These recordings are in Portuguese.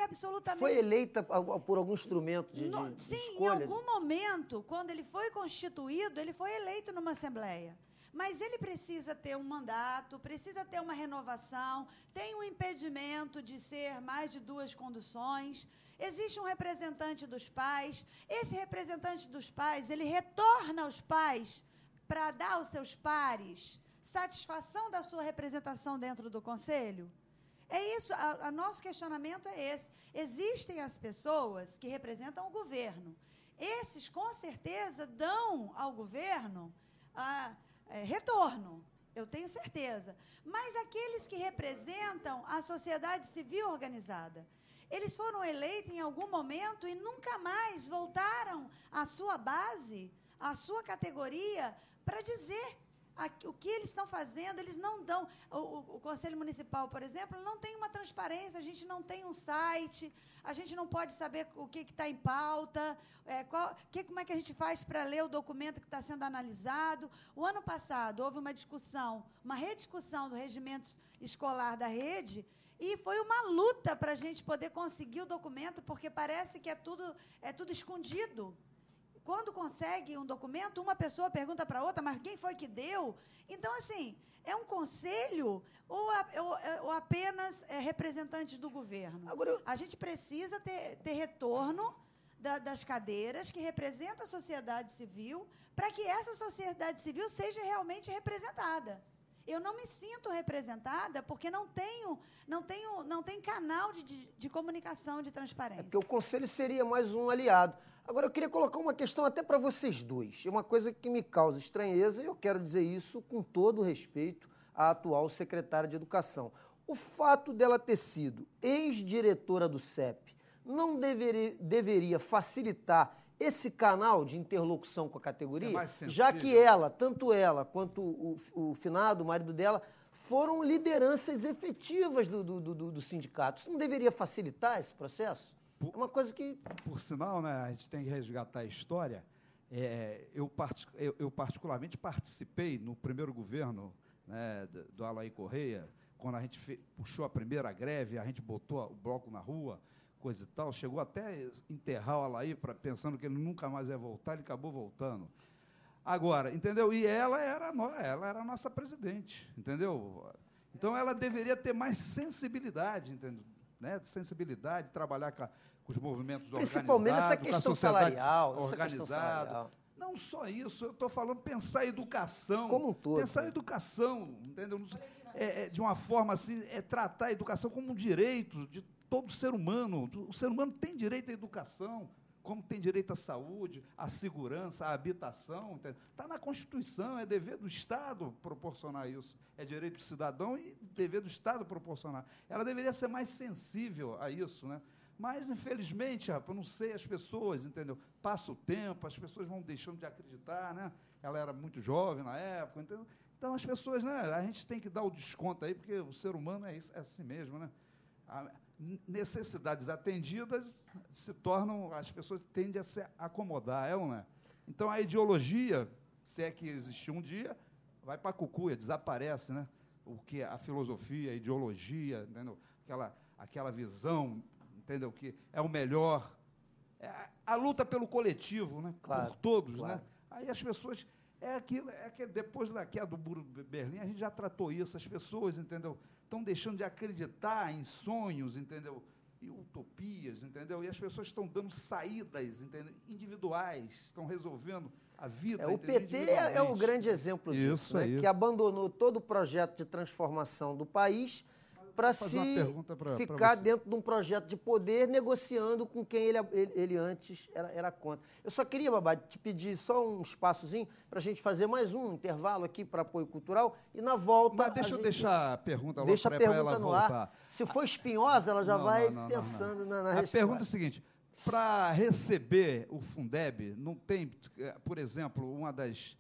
absolutamente... Foi eleita por algum instrumento de Sim, escolha? em algum momento, quando ele foi constituído, ele foi eleito numa Assembleia. Mas ele precisa ter um mandato, precisa ter uma renovação, tem um impedimento de ser mais de 2 conduções, existe um representante dos pais, esse representante dos pais, ele retorna aos pais para dar aos seus pares satisfação da sua representação dentro do Conselho? É isso, nosso questionamento é esse. Existem as pessoas que representam o governo. Esses, com certeza, dão ao governo retorno, eu tenho certeza. Mas aqueles que representam a sociedade civil organizada, eles foram eleitos em algum momento e nunca mais voltaram à sua base, à sua categoria, para dizer o que eles estão fazendo. Eles não dão... O Conselho Municipal, por exemplo, não tem uma transparência, a gente não tem um site, a gente não pode saber o que está em pauta, como é que a gente faz para ler o documento que está sendo analisado. O ano passado houve uma discussão, uma rediscussão do regimento escolar da rede, e foi uma luta para a gente poder conseguir o documento, porque parece que é tudo escondido. Quando consegue um documento, uma pessoa pergunta para a outra, mas quem foi que deu? Então, assim, é um conselho ou apenas representantes do governo? Agora, a gente precisa ter retorno das cadeiras que representam a sociedade civil, para que essa sociedade civil seja realmente representada. Eu não me sinto representada porque não tem canal de comunicação, de transparência. Porque o Conselho seria mais um aliado. Agora, eu queria colocar uma questão até para vocês dois. É uma coisa que me causa estranheza, e eu quero dizer isso com todo o respeito à atual secretária de Educação. O fato dela ter sido ex-diretora do CEP não deveria facilitar esse canal de interlocução com a categoria, já que tanto ela quanto o finado, o marido dela, foram lideranças efetivas do sindicato. Isso não deveria facilitar esse processo? É uma coisa que... Por sinal, né, a gente tem que resgatar a história. Eu particularmente participei no primeiro governo, né, do Alain Correia, quando a gente puxou a primeira greve, a gente botou o bloco na rua, coisa e tal, chegou até enterrar o Alain, pensando que ele nunca mais ia voltar, ele acabou voltando. Agora, entendeu? E ela era a nossa presidente, entendeu? Então, ela deveria ter mais sensibilidade, entendeu? Né? Sensibilidade, trabalhar com os movimentos principalmente organizados, essa questão com a sociedade salarial, organizada. Não só isso, eu estou falando pensar em educação. Como um todo. Pensar em educação, entendeu? De uma forma assim, tratar a educação como um direito de todo ser humano. O ser humano tem direito à educação, como tem direito à saúde, à segurança, à habitação. Está na Constituição, é dever do Estado proporcionar isso. É direito do cidadão e dever do Estado proporcionar. Ela deveria ser mais sensível a isso, né? Mas, infelizmente, rapaz, não sei, as pessoas, entendeu? Passa o tempo, as pessoas vão deixando de acreditar, né? Ela era muito jovem na época, entendeu? Então, as pessoas, né? A gente tem que dar o desconto aí, porque o ser humano é assim mesmo, né? Necessidades atendidas se tornam, as pessoas tendem a se acomodar, ou não é? Então, a ideologia, se é que existiu um dia, vai para a cucuia, desaparece, né? O que a filosofia, a ideologia, entendeu? Aquela visão, entendeu? Que é o melhor. A luta pelo coletivo, né? Claro, por todos, claro. né? Aí as pessoas... depois da queda do Muro de Berlim, a gente já tratou isso, as pessoas, entendeu? Estão deixando de acreditar em sonhos, entendeu? E utopias, entendeu? E as pessoas estão dando saídas, entendeu? Individuais, estão resolvendo a vida. O PT é o grande exemplo disso, né? Que abandonou todo o projeto de transformação do país para ficar dentro de um projeto de poder, negociando com quem ele antes era contra. Eu só queria, Babá, te pedir só um espaçozinho para a gente fazer mais um intervalo aqui para apoio cultural e na volta... Mas deixa eu deixar a pergunta logo para ela no voltar. Ar. Se for espinhosa, ela já vai pensando na resposta. A pergunta é a seguinte, para receber o Fundeb, não tem, por exemplo, uma das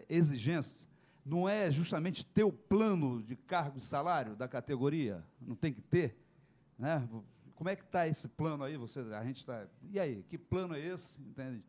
exigências, não é justamente ter o plano de cargo e salário da categoria? Não tem que ter? Né? Como é que está esse plano aí? A gente está... E aí, que plano é esse? Entende?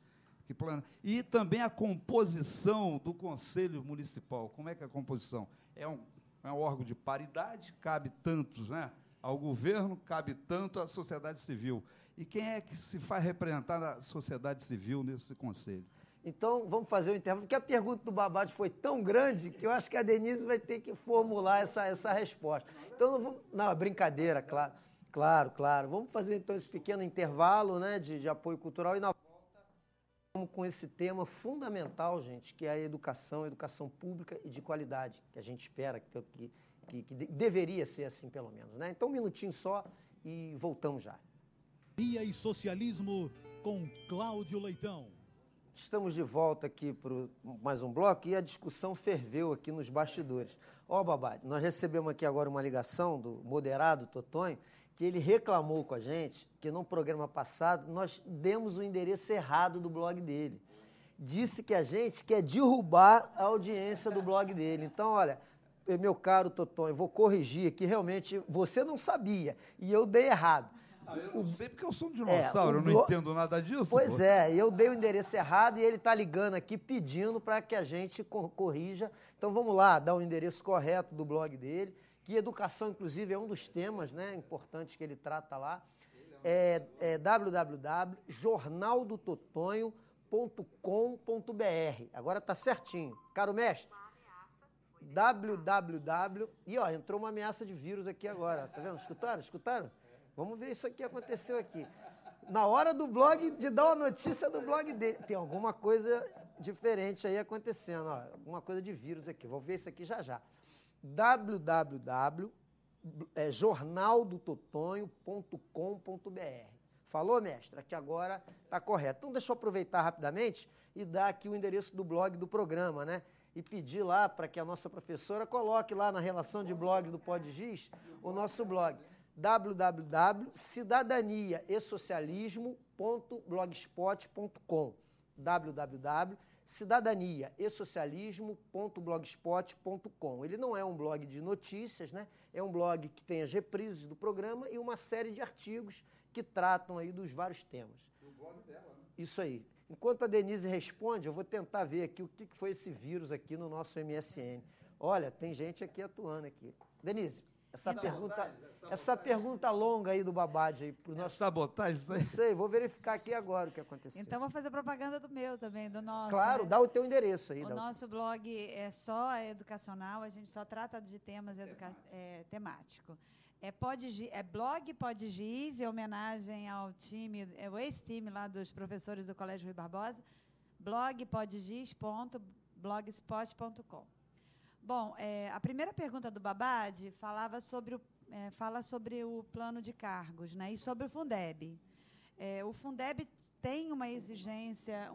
Que plano? E também a composição do Conselho Municipal. Como é que é a composição? É um órgão de paridade, cabe tantos, né? Ao governo cabe tanto à sociedade civil. E quem é que se faz representar a sociedade civil nesse conselho? Então, vamos fazer o intervalo, porque a pergunta do Babad foi tão grande que eu acho que a Denise vai ter que formular essa resposta. Então, não, é brincadeira, claro. Vamos fazer, então, esse pequeno intervalo, né, de apoio cultural e na volta vamos com esse tema fundamental, gente, que é a educação pública e de qualidade, que a gente espera, que deveria ser assim, pelo menos, né? Então, um minutinho só e voltamos já. E Socialismo com Cláudio Leitão. Estamos de volta aqui para mais um bloco e a discussão ferveu aqui nos bastidores. Babad, nós recebemos aqui agora uma ligação do moderado Totonho, que ele reclamou com a gente que no programa passado nós demos o endereço errado do blog dele. Disse que a gente quer derrubar a audiência do blog dele. Então, olha, meu caro Totonho, eu vou corrigir aqui, realmente você não sabia e eu dei errado. Eu não sei porque eu sou um dinossauro, eu não entendo nada disso. Pois é, eu dei o endereço errado e ele está ligando aqui pedindo para que a gente corrija. Então vamos lá, dar o endereço correto do blog dele, que educação, inclusive, é um dos temas, né, importantes que ele trata lá. É www.jornaldototonho.com.br. Agora está certinho. Caro mestre, www... E ó, entrou uma ameaça de vírus aqui agora, tá vendo? Escutaram? Vamos ver isso aqui aconteceu aqui. Na hora do blog, de dar uma notícia do blog dele. Tem alguma coisa diferente aí acontecendo, ó, alguma coisa de vírus aqui. Vou ver isso aqui já. www.jornaldototonho.com.br. Falou, mestre? Aqui agora está correto. Então, deixa eu aproveitar rapidamente e dar aqui o endereço do blog do programa, né? E pedir lá para que a nossa professora coloque lá na relação de blog do PodGiz o nosso blog. www.cidadaniaesocialismo.blogspot.com www.cidadaniaesocialismo.blogspot.com. Ele não é um blog de notícias, né? É um blog que tem as reprises do programa e uma série de artigos que tratam aí dos vários temas. O blog dela, né? Isso aí. Enquanto a Denise responde, eu vou tentar ver aqui o que foi esse vírus aqui no nosso MSN. Olha, tem gente aqui atuando aqui. Denise, essa pergunta longa aí do Babad aí pro nosso... Sabotagem, isso aí? Não sei, vou verificar aqui agora o que aconteceu. Então, vou fazer propaganda do meu também, do nosso. Claro, né? dá o teu endereço aí. O nosso blog é só educacional, a gente só trata de temas temáticos. É blog PodGiz, em homenagem ao time, o ex-time lá dos professores do Colégio Rui Barbosa, blogpodgiz.blogspot.com. Bom, a primeira pergunta do Babad fala sobre o plano de cargos, né, e sobre o Fundeb. O Fundeb tem uma exigência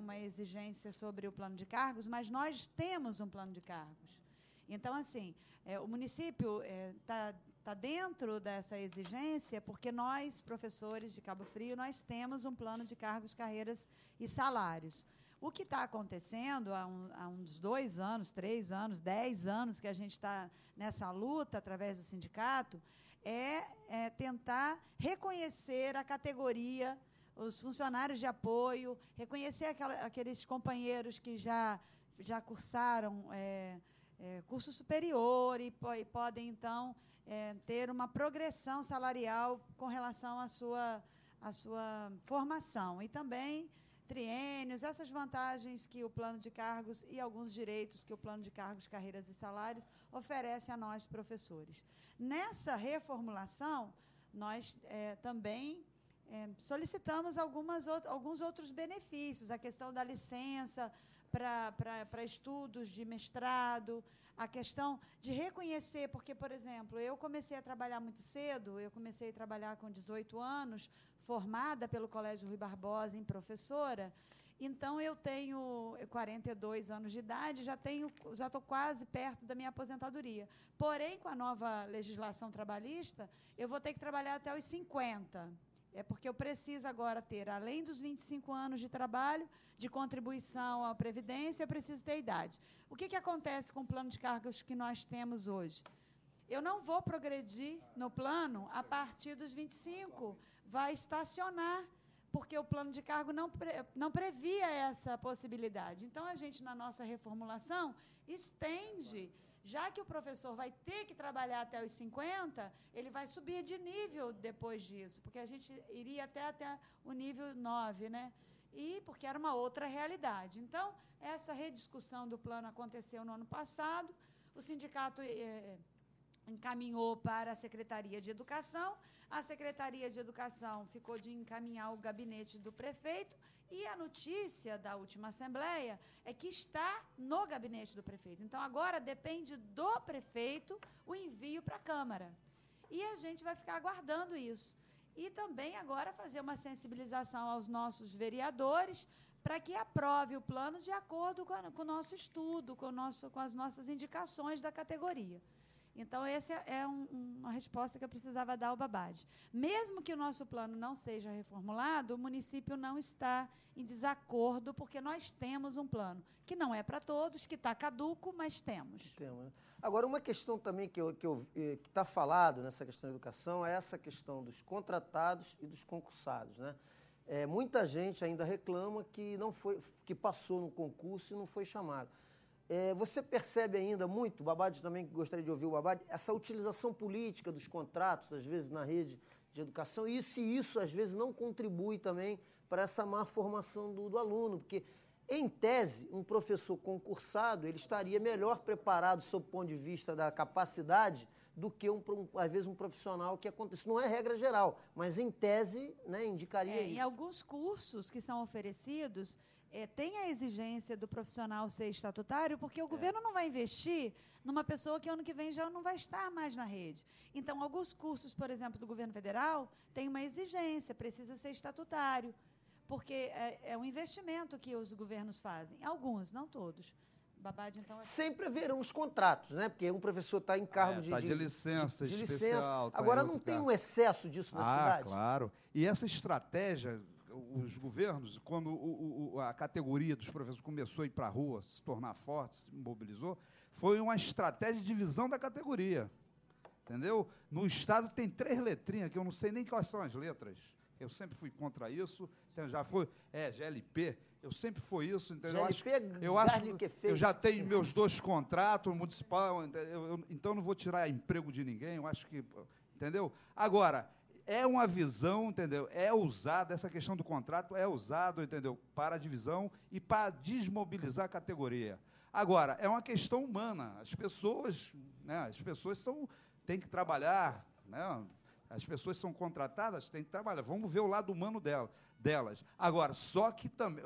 sobre o plano de cargos, mas nós temos um plano de cargos. Então, assim, o município está dentro dessa exigência porque nós, professores de Cabo Frio, nós temos um plano de cargos, carreiras e salários. O que está acontecendo há uns 2 anos, 3 anos, 10 anos que a gente está nessa luta através do sindicato é tentar reconhecer a categoria, os funcionários de apoio, reconhecer aqueles companheiros que já cursaram curso superior e podem, então, ter uma progressão salarial com relação à sua formação. E também triênios, essas vantagens que o plano de cargos e alguns direitos que o plano de cargos, carreiras e salários oferece a nós, professores. Nessa reformulação, nós também solicitamos alguns outros benefícios, a questão da licença para estudos de mestrado, a questão de reconhecer, porque, por exemplo, eu comecei a trabalhar muito cedo, eu comecei a trabalhar com 18 anos, formada pelo Colégio Rui Barbosa em professora, então eu tenho 42 anos de idade, já estou quase perto da minha aposentadoria. Porém, com a nova legislação trabalhista, eu vou ter que trabalhar até os 50. Porque eu preciso agora ter, além dos 25 anos de trabalho, de contribuição à Previdência, eu preciso ter idade. O que acontece com o plano de cargos que nós temos hoje? Eu não vou progredir no plano a partir dos 25, vai estacionar, porque o plano de cargo não previa essa possibilidade. Então, a gente, na nossa reformulação, estende já que o professor vai ter que trabalhar até os 50, ele vai subir de nível depois disso, porque a gente iria até o nível 9, né? E porque era uma outra realidade. Então, essa rediscussão do plano aconteceu no ano passado, o sindicato encaminhou para a Secretaria de Educação, a Secretaria de Educação ficou de encaminhar o gabinete do prefeito, e a notícia da última Assembleia é que está no gabinete do prefeito. Então, agora depende do prefeito o envio para a Câmara. E a gente vai ficar aguardando isso. E também agora fazer uma sensibilização aos nossos vereadores para que aprove o plano de acordo com o nosso estudo, com as nossas indicações da categoria. Então, essa é uma resposta que eu precisava dar ao Babad. Mesmo que o nosso plano não seja reformulado, o município não está em desacordo, porque nós temos um plano, que não é para todos, que está caduco, mas temos. Agora, uma questão também que está falado nessa questão da educação é essa questão dos contratados e dos concursados, né? Muita gente ainda reclama que passou no concurso e não foi chamado. Você percebe ainda muito, o Babad também gostaria de ouvir o Babad, essa utilização política dos contratos, às vezes, na rede de educação, e se isso, às vezes, não contribui também para essa má formação do aluno, porque, em tese, um professor concursado, ele estaria melhor preparado, sob o ponto de vista da capacidade, do que, às vezes, um profissional que acontece. Não é regra geral, mas, em tese, né, indicaria isso. Em alguns cursos que são oferecidos, tem a exigência do profissional ser estatutário, porque o governo não vai investir numa pessoa que ano que vem já não vai estar mais na rede. Então, alguns cursos, por exemplo, do governo federal, tem uma exigência, precisa ser estatutário, porque é um investimento que os governos fazem. Alguns, não todos. Babad, então... Sempre haverão os contratos, né? Porque um professor está em cargo de licença de especial. Licença. Agora, não tem um excesso disso na cidade? Claro. E essa estratégia... Os governos, quando a categoria dos professores começou a ir para a rua, se tornar forte, se mobilizou, foi uma estratégia de divisão da categoria. Entendeu? No Estado tem 3 letrinhas, que eu não sei nem quais são as letras. Eu sempre fui contra isso. Então, já foi GLP, eu sempre fui isso. Entendeu? Eu já tenho meus 2 contratos municipal, então não vou tirar emprego de ninguém, eu acho que... Entendeu? Agora... É uma visão, entendeu? É usada, essa questão do contrato é usado, entendeu? Para a divisão e para desmobilizar a categoria. Agora, é uma questão humana. As pessoas têm que trabalhar, né? As pessoas são contratadas, têm que trabalhar. Vamos ver o lado humano delas. Agora, só que também,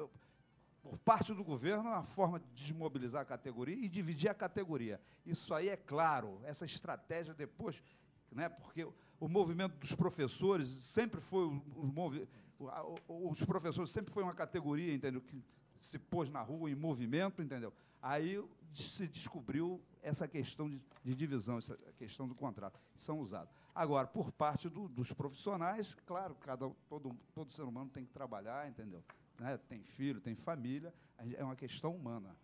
por parte do governo, é uma forma de desmobilizar a categoria e dividir a categoria. Isso aí é claro, essa estratégia depois, né? Porque o movimento dos professores sempre foi os professores sempre foi uma categoria, entendeu, que se pôs na rua em movimento, entendeu? Aí se descobriu essa questão de divisão, essa questão do contrato, são usados. Agora, por parte dos profissionais, claro, todo ser humano tem que trabalhar, entendeu? Né? Tem filho, tem família, é uma questão humana.